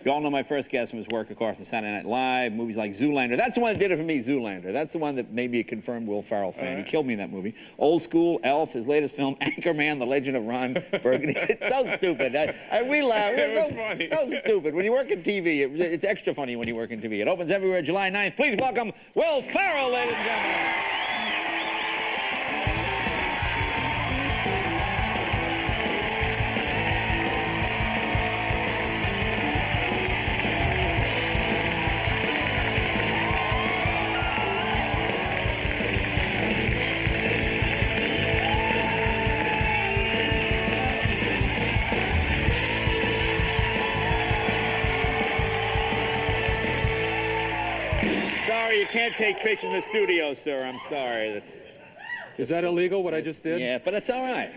You all know my first guest from his work, of course, on Saturday Night Live, movies like Zoolander. That's the one that did it for me, Zoolander. That's the one that made me a confirmed Will Ferrell fan. He killed me in that movie. Old School, Elf, his latest film, Anchorman, The Legend of Ron Burgundy. It's so stupid. We laugh. It's funny. So stupid. When you work in TV, it's extra funny when you work in TV. It opens everywhere July 9th. Please welcome Will Ferrell, ladies and gentlemen. Sorry, you can't take pictures in the studio, sir. I'm sorry. Is that illegal, what I just did? Yeah, but it's all right.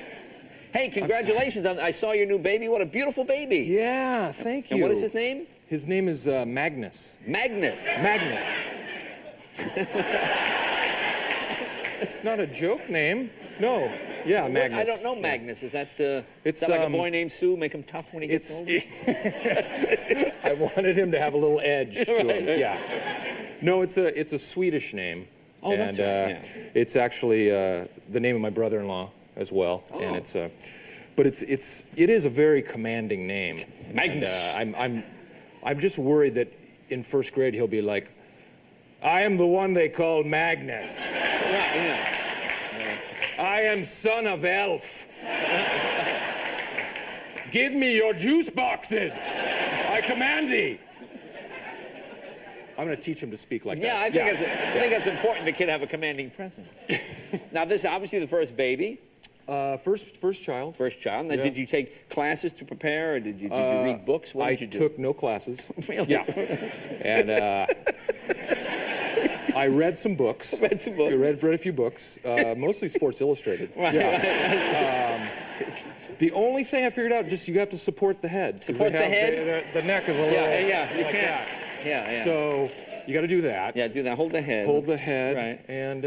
Hey, congratulations. I saw your new baby. What a beautiful baby. Yeah, thank you. And what is his name? His name is Magnus. Magnus. Magnus. It's not a joke name. No. Yeah, Magnus. I don't know Magnus. Is that, it's, is that like a boy named Sue? Make him tough when he gets older? I wanted him to have a little edge to him. Yeah. No, it's a Swedish name. Oh, and, that's right. Yeah. It's actually the name of my brother-in-law as well. Oh. And it's but it is a very commanding name. Magnus. And, I'm just worried that in first grade he'll be like, I am the one they call Magnus. Yeah. I am son of Elf. Give me your juice boxes. I command thee. I'm going to teach him to speak like that. Yeah, I think it's important the kid have a commanding presence. Now, this is obviously the first baby. First child. First child. Now, did you take classes to prepare, or did you read books? What did you do? I took no classes. Really? Yeah. And I read some books. Read some books. I read a few books, mostly Sports Illustrated. Right. Yeah. The only thing I figured out, just you have to support the head. Support the head? The neck is a little... Yeah, you like can't. That. Yeah. So you got to do that. Yeah, do that. Hold the head. Hold the head. Right. And...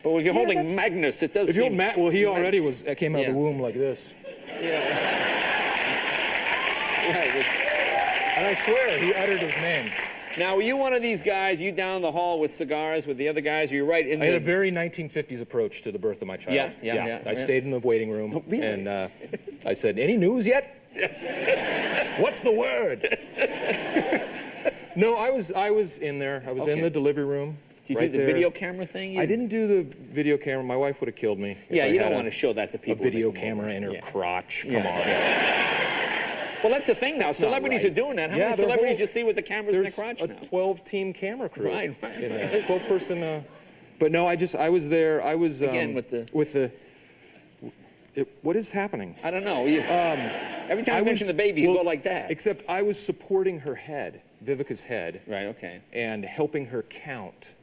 but if you're holding Magnus, it does if seem... well, he already came out of the womb like this. Yeah. Right. And I swear, he uttered his name. Now, were you one of these guys, you down the hall with cigars with the other guys, or you right in I had a very 1950s approach to the birth of my child. Yeah. I stayed in the waiting room, really? and I said, any news yet? What's the word? No, I was in there. I was in the delivery room. Did you do the video camera thing? I didn't do the video camera. My wife would have killed me. Yeah, you don't want to show that to people. A video camera in her crotch. Come on. Well, that's the thing now. That's celebrities are doing that. How many celebrities you see with the cameras in their crotch now? There's a 12-team camera crew. Right. 12-person. But no, I was there. I was again with the. What is happening? I don't know. Every time I mention the baby, you go like that. Except I was supporting her head, Vivica's head. Right. Okay. And helping her count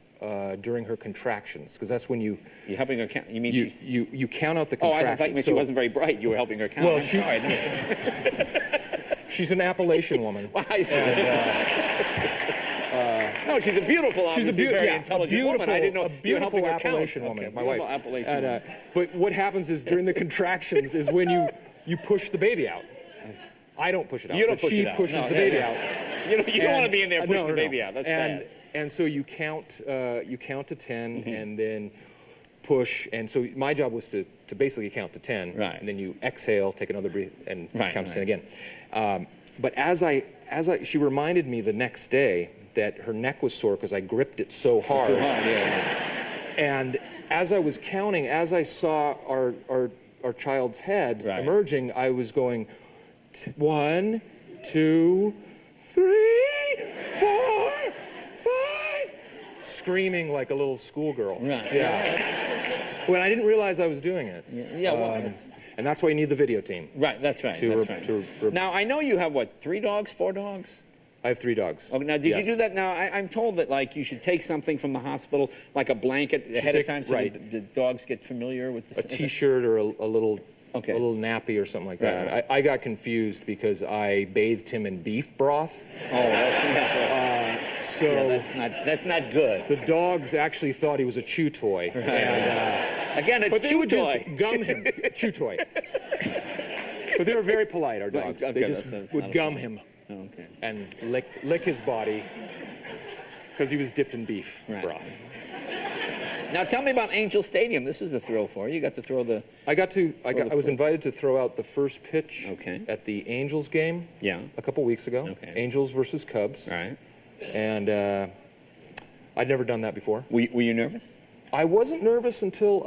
during her contractions, because that's when you're helping her count. You mean you count out the contractions. Oh, I thought you meant she wasn't very bright. You were helping her count. Well, she's an Appalachian woman. Well, I see. No, she's a beautiful, obviously, very intelligent woman. I didn't know a beautiful Appalachian woman, my wife. Appalachian woman. But what happens is during the contractions is when you push the baby out. I don't push it out. You don't push she it out. pushes the baby out. You don't want to be in there pushing the baby out. That's bad. And so you count to 10 and then push. And so my job was to basically count to 10. Right. And then you exhale, take another breath, and count to 10 again. But she reminded me the next day that her neck was sore because I gripped it so hard. And as I was counting, as I saw our child's head emerging, I was going 1, 2, 3, 4, 5, screaming like a little schoolgirl. Right. Yeah. When I didn't realize I was doing it. And that's why you need the video team. Right. That's right. Now I know you have what, 3 dogs, 4 dogs? I have 3 dogs. Okay, now, did you do that? Now, I'm told that, like, you should take something from the hospital, like a blanket ahead of time, so the dogs get familiar with the... A T-shirt or a little nappy or something like that. Right. I got confused because I bathed him in beef broth. Oh, that's not good. The dogs actually thought he was a chew toy. Right. And, again, but they would just gum him, chew toy. But they were very polite, our dogs. They just would gum him. Okay. and lick his body because he was dipped in beef broth. Now tell me about Angel Stadium. This was a thrill for you. You got to throw the... I was invited to throw out the first pitch at the Angels game a couple weeks ago. Okay. Angels versus Cubs. All right. And I'd never done that before. Were you nervous? I wasn't nervous until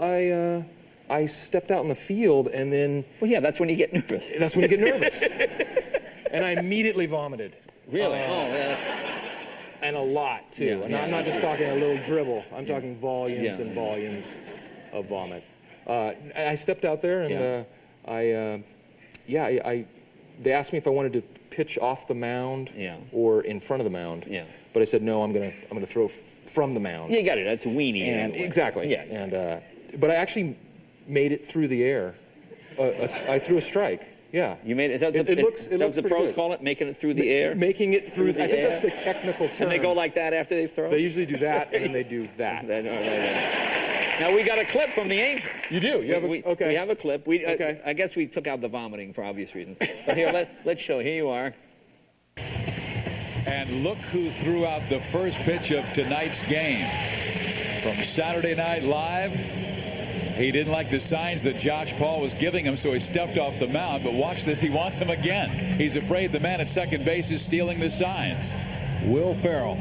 I stepped out in the field, and then... Well, yeah, that's when you get nervous. That's when you get nervous. And I immediately vomited. Really? That's... And a lot, too. Yeah, and I'm not just talking a little dribble. I'm talking volumes and volumes of vomit. I stepped out there, and they asked me if I wanted to pitch off the mound or in front of the mound. Yeah. But I said, no, I'm gonna throw from the mound. You got it. That's a weenie. And exactly. Yeah. And but I actually made it through the air. I threw a strike. Yeah. You made it. Is that what the pros call it? Making it through the air? Making it through the air. I think that's the technical term. And they go like that after they throw? They usually do that, and then they do that. Now, we got a clip from the Angels. You do? You have okay. We have a clip. I guess we took out the vomiting for obvious reasons. But here, let's show. Here you are. And look who threw out the first pitch of tonight's game. From Saturday Night Live, he didn't like the signs that Josh Paul was giving him, so he stepped off the mound. But watch this, he wants him again. He's afraid the man at second base is stealing the signs. Will Ferrell.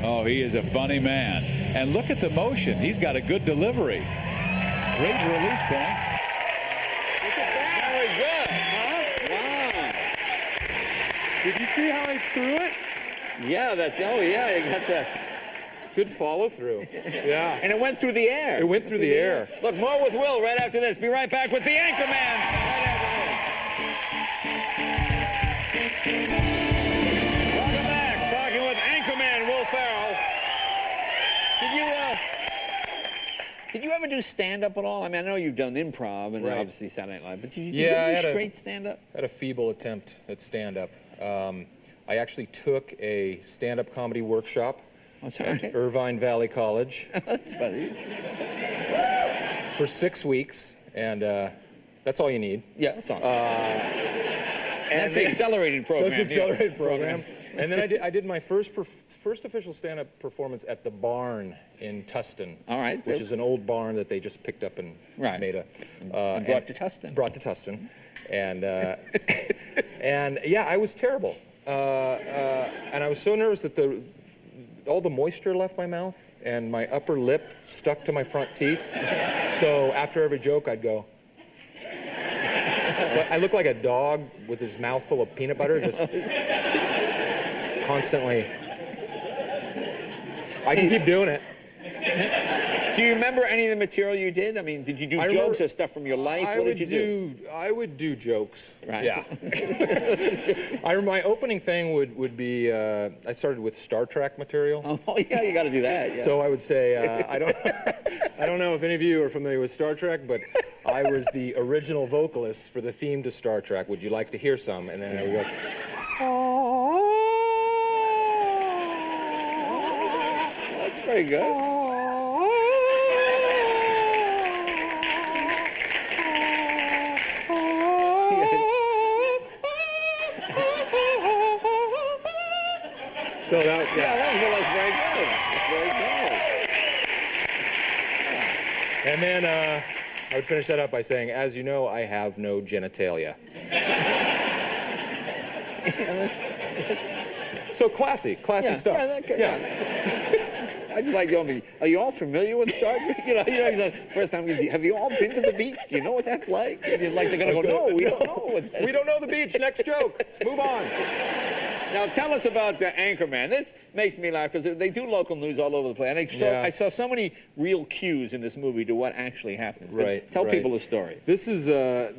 Oh, he is a funny man. And look at the motion. He's got a good delivery. Great release point. Look at that. Very good. Huh? Wow. Did you see how I threw it? Yeah, you got that. Good follow through. Yeah. And it went through the air. It went through the air. Look, more with Will right after this. Be right back with the Anchorman. Welcome back. Talking with Anchorman Will Ferrell. Did you ever do stand-up at all? I mean, I know you've done improv and obviously Saturday Night Live, but did you do straight stand-up? I had a feeble attempt at stand-up. I actually took a stand-up comedy workshop at Irvine Valley College. That's funny. For 6 weeks, and that's all you need. Yeah, that's all. That's the accelerated program. That's the accelerated program. And then I did my first official stand-up performance at the Barn in Tustin. All right. Which is an old barn that they just picked up and made a... and brought to Tustin. Brought to Tustin. And, and yeah, I was terrible. And I was so nervous that all the moisture left my mouth and my upper lip stuck to my front teeth. So after every joke, I'd go... So I look like a dog with his mouth full of peanut butter, just constantly. I can keep doing it. Do you remember any of the material you did? I mean, did you do jokes or stuff from your life? What did you do? I would do jokes. Right. Yeah. My opening thing would be, I started with Star Trek material. Oh, yeah, you got to do that. Yeah. So I would say, I don't know if any of you are familiar with Star Trek, but I was the original vocalist for the theme to Star Trek. Would you like to hear some? And then I would go, that's very good. So that was very good. And then I would finish that up by saying, as you know, I have no genitalia. So classy stuff. I just like going, are you all familiar with Star Trek? The first time, have you all been to the beach? Do you know what that's like? And you're like, they're going to go, no, we don't know. We don't know the beach. Next joke. Move on. Now, tell us about Anchorman. This makes me laugh because they do local news all over the place. And I saw so many real cues in this movie to what actually happens. But tell people the story. This is a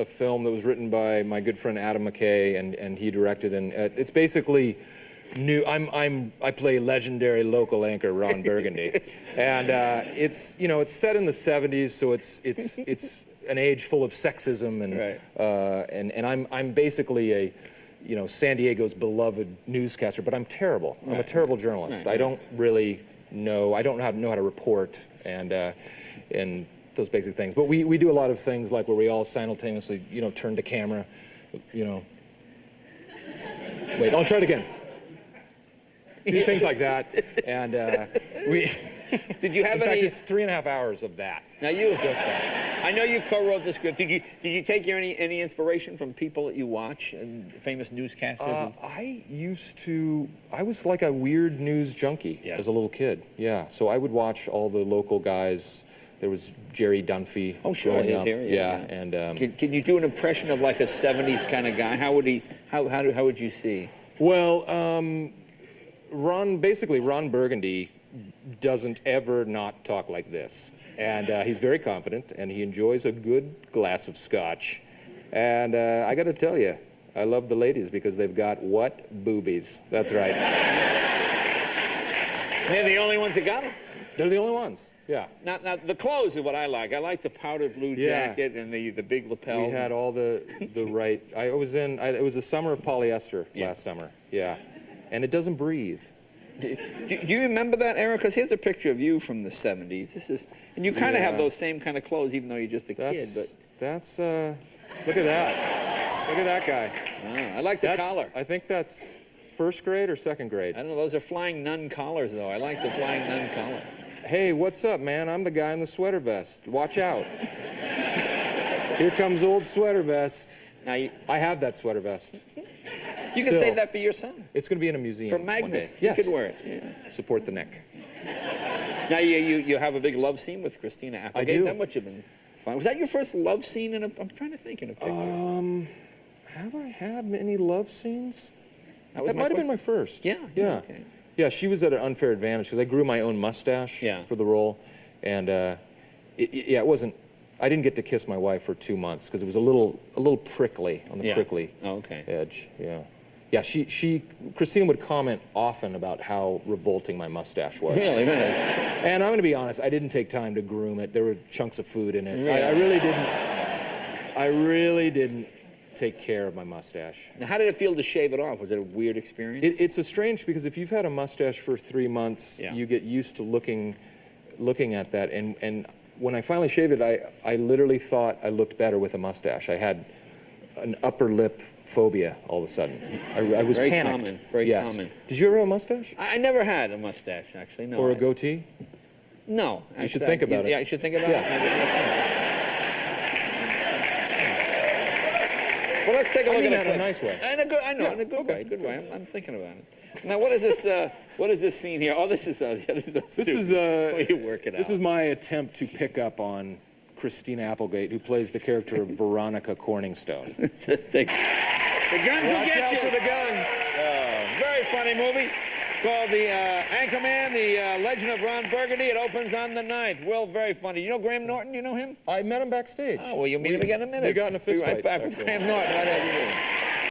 film that was written by my good friend Adam McKay, and he directed. And it's basically new. I play legendary local anchor Ron Burgundy, and it's set in the '70s, so it's an age full of sexism and I'm basically a San Diego's beloved newscaster, but I'm terrible. I'm a terrible journalist. I don't really know. I don't know how to report and those basic things. But we do a lot of things like where we all simultaneously turn to camera, Wait, I'll try it again. Do things like that, and we. Did you have in any? fact, it's 3.5 hours of that. Now you Just that. I know you co-wrote the script. Did you take any inspiration from people that you watch and famous newscasters? I was like a weird news junkie as a little kid. Yeah, so I would watch all the local guys. There was Jerry Dunphy. Oh, sure, growing he's up. here. Yeah. And Can you do an impression of like a '70s kind of guy? How would he? How would you see? well, Ron Burgundy doesn't ever not talk like this. And he's very confident, and he enjoys a good glass of scotch. And I got to tell you, I love the ladies because they've got what? Boobies. That's right. They're the only ones that got them. They're the only ones. Yeah. Now the clothes are what I like. I like the powder blue jacket and the big lapel. We had all the right. It was the summer of polyester last summer. Yeah. And it doesn't breathe. Do you remember that era? Because here's a picture of you from the '70s. And you kind of have those same kind of clothes, even though you're just a kid. But that's look at that. Look at that guy. I like the collar. I think that's first grade or second grade. I don't know. Those are flying nun collars, though. I like the flying nun collar. Hey, what's up, man? I'm the guy in the sweater vest. Watch out. Here comes old sweater vest. Now I have that sweater vest. You can save that for your son. It's going to be in a museum. From Magnus. Yes. You could wear it. Yeah. Support the neck. Now you have a big love scene with Christina Applegate. I do. That must have been fun. Was that your first love scene in a? I'm trying to think in a picture. Have I had many love scenes? That might have been my first. Yeah. Yeah. Okay. Yeah, she was at an unfair advantage because I grew my own mustache for the role, and it wasn't. I didn't get to kiss my wife for 2 months because it was a little prickly on the prickly edge. Yeah. Yeah, Christina would comment often about how revolting my mustache was. Really? And I'm going to be honest, I didn't take time to groom it. There were chunks of food in it. Yeah. I really didn't take care of my mustache. Now, how did it feel to shave it off? Was it a weird experience? It's a strange, because if you've had a mustache for 3 months, you get used to looking at that. And when I finally shaved it, I literally thought I looked better with a mustache. I had an upper lip phobia all of a sudden. I was very panicked. Common. Very common. Did you ever have a mustache? I never had a mustache, actually. No. Or a goatee? No. You should think about it. Yeah, you should think about it. Well, let's take a look at it. In a nice way. In a good way. Good way. I'm thinking about it. Now, what is this? What is this scene here? Oh, this is what you work it out. This is my attempt to pick up on Christina Applegate, who plays the character of Veronica Corningstone. The guns will get you. For the guns. Very funny movie called The Anchorman, The Legend of Ron Burgundy. It opens on the 9th. Will, very funny. You know Graham Norton? You know him? I met him backstage. Oh, well, you'll meet him again in a minute. We got in a fist Be right fight. back with Graham Norton right after you.